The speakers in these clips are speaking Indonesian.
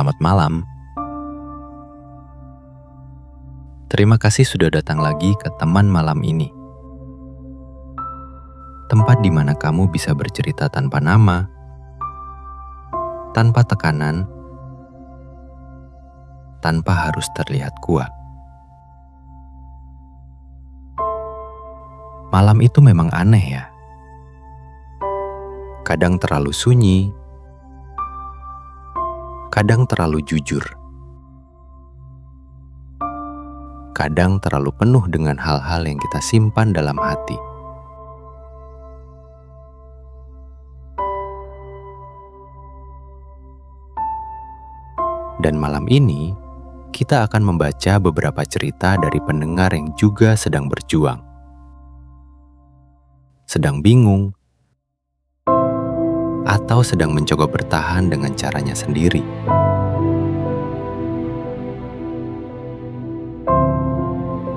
selamat malam. Terima kasih sudah datang lagi ke teman malam ini. Tempat di mana kamu bisa bercerita tanpa nama, tanpa tekanan, tanpa harus terlihat kuat. Malam itu memang aneh ya. Kadang terlalu sunyi, kadang terlalu jujur, kadang terlalu penuh dengan hal-hal yang kita simpan dalam hati. Dan malam ini, kita akan membaca beberapa cerita dari pendengar yang juga sedang berjuang, sedang bingung, atau sedang mencoba bertahan dengan caranya sendiri.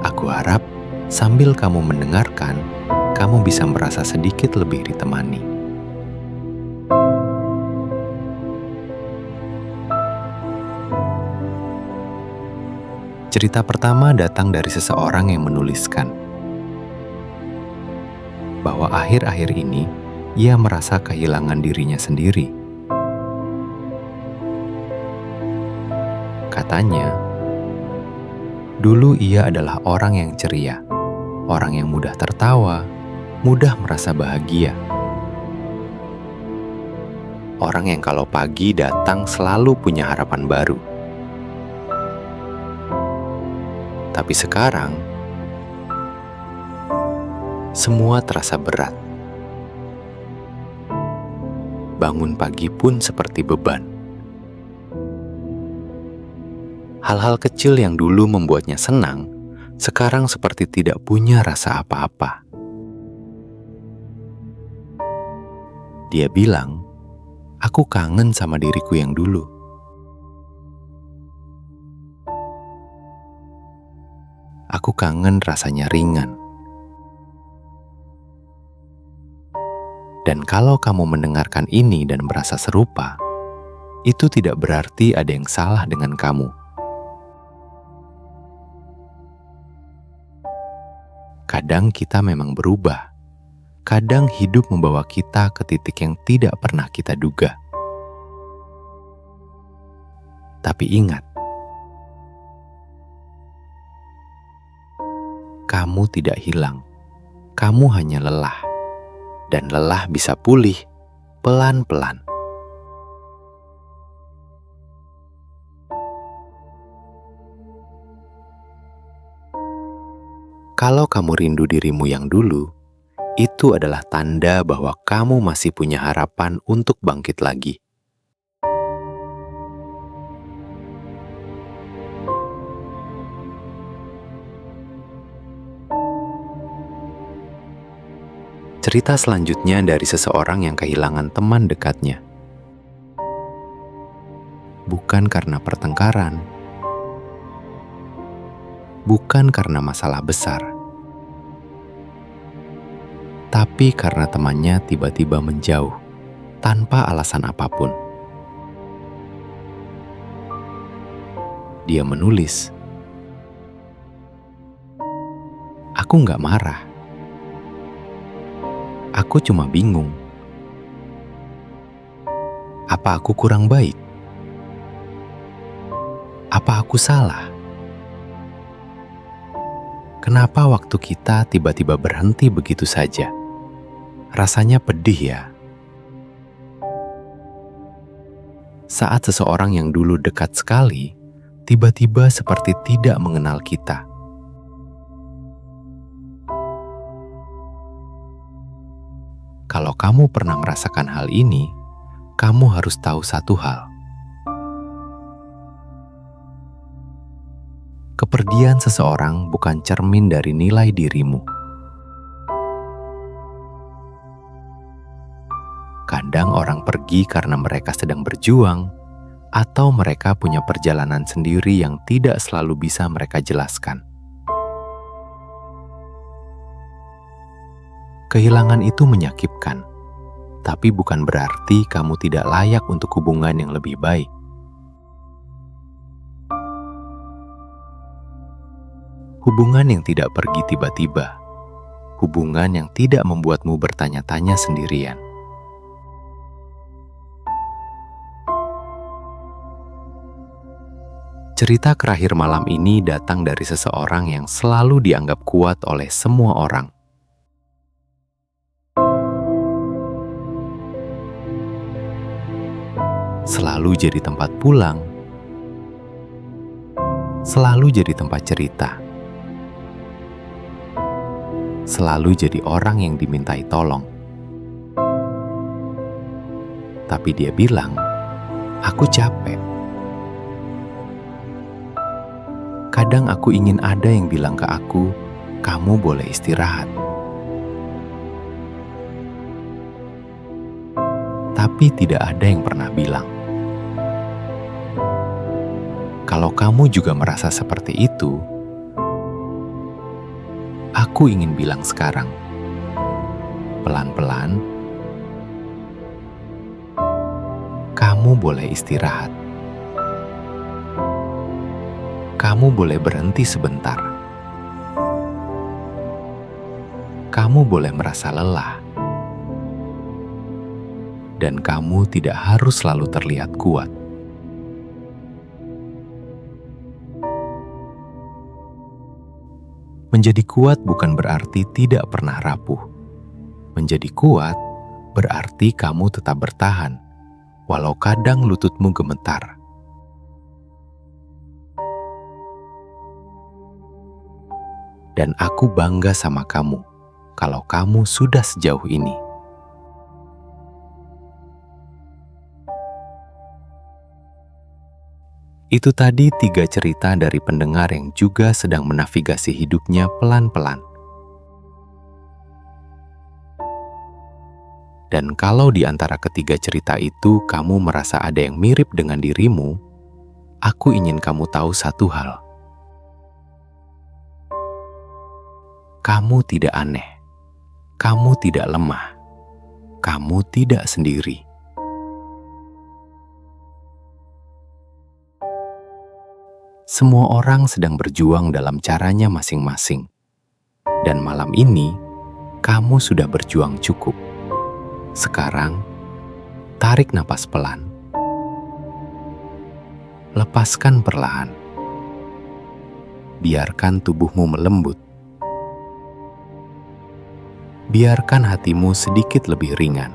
Aku harap sambil kamu mendengarkan, kamu bisa merasa sedikit lebih ditemani. Cerita pertama datang dari seseorang yang menuliskan bahwa akhir-akhir ini ia merasa kehilangan dirinya sendiri. Katanya, dulu ia adalah orang yang ceria, orang yang mudah tertawa, mudah merasa bahagia. Orang yang kalau pagi datang selalu punya harapan baru. Tapi sekarang, semua terasa berat. Bangun pagi pun seperti beban. Hal-hal kecil yang dulu membuatnya senang, sekarang seperti tidak punya rasa apa-apa. Dia bilang, "Aku kangen sama diriku yang dulu." Aku kangen rasanya ringan. Dan kalau kamu mendengarkan ini dan merasa serupa, itu tidak berarti ada yang salah dengan kamu. Kadang kita memang berubah. Kadang hidup membawa kita ke titik yang tidak pernah kita duga. Tapi ingat, kamu tidak hilang. Kamu hanya lelah. Dan lelah bisa pulih pelan-pelan. Kalau kamu rindu dirimu yang dulu, itu adalah tanda bahwa kamu masih punya harapan untuk bangkit lagi. Cerita selanjutnya dari seseorang yang kehilangan teman dekatnya. Bukan karena pertengkaran, bukan karena masalah besar, tapi karena temannya tiba-tiba menjauh tanpa alasan apapun. Dia menulis, "Aku nggak marah. Aku cuma bingung. Apa aku kurang baik? Apa aku salah? Kenapa waktu kita tiba-tiba berhenti begitu saja? Rasanya pedih ya." Saat seseorang yang dulu dekat sekali, tiba-tiba seperti tidak mengenal kita. Kalau kamu pernah merasakan hal ini, kamu harus tahu satu hal. Kepergian seseorang bukan cermin dari nilai dirimu. Kadang orang pergi karena mereka sedang berjuang, atau mereka punya perjalanan sendiri yang tidak selalu bisa mereka jelaskan. Kehilangan itu menyakitkan, tapi bukan berarti kamu tidak layak untuk hubungan yang lebih baik. Hubungan yang tidak pergi tiba-tiba. Hubungan yang tidak membuatmu bertanya-tanya sendirian. Cerita Kerakhir Malam ini datang dari seseorang yang selalu dianggap kuat oleh semua orang. Selalu jadi tempat pulang, selalu jadi tempat cerita, selalu jadi orang yang dimintai tolong. Tapi dia bilang, "Aku capek." Kadang aku ingin ada yang bilang ke aku, "Kamu boleh istirahat." Tapi tidak ada yang pernah bilang. Kalau kamu juga merasa seperti itu, aku ingin bilang sekarang, pelan-pelan, kamu boleh istirahat. Kamu boleh berhenti sebentar. Kamu boleh merasa lelah. Dan kamu tidak harus selalu terlihat kuat. Menjadi kuat bukan berarti tidak pernah rapuh. Menjadi kuat berarti kamu tetap bertahan, walau kadang lututmu gemetar. Dan aku bangga sama kamu, kalau kamu sudah sejauh ini. Itu tadi 3 cerita dari pendengar yang juga sedang menavigasi hidupnya pelan-pelan. Dan kalau di antara ketiga cerita itu kamu merasa ada yang mirip dengan dirimu, aku ingin kamu tahu satu hal. Kamu tidak aneh, kamu tidak lemah, kamu tidak sendiri. Semua orang sedang berjuang dalam caranya masing-masing. Dan malam ini, kamu sudah berjuang cukup. Sekarang, tarik napas pelan. Lepaskan perlahan. Biarkan tubuhmu melembut. Biarkan hatimu sedikit lebih ringan.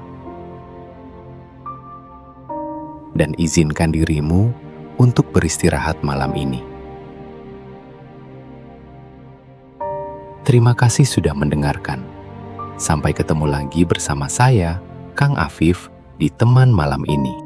Dan izinkan dirimu untuk beristirahat malam ini. Terima kasih sudah mendengarkan. Sampai ketemu lagi bersama saya, Kang Afif, di Teman Malam ini.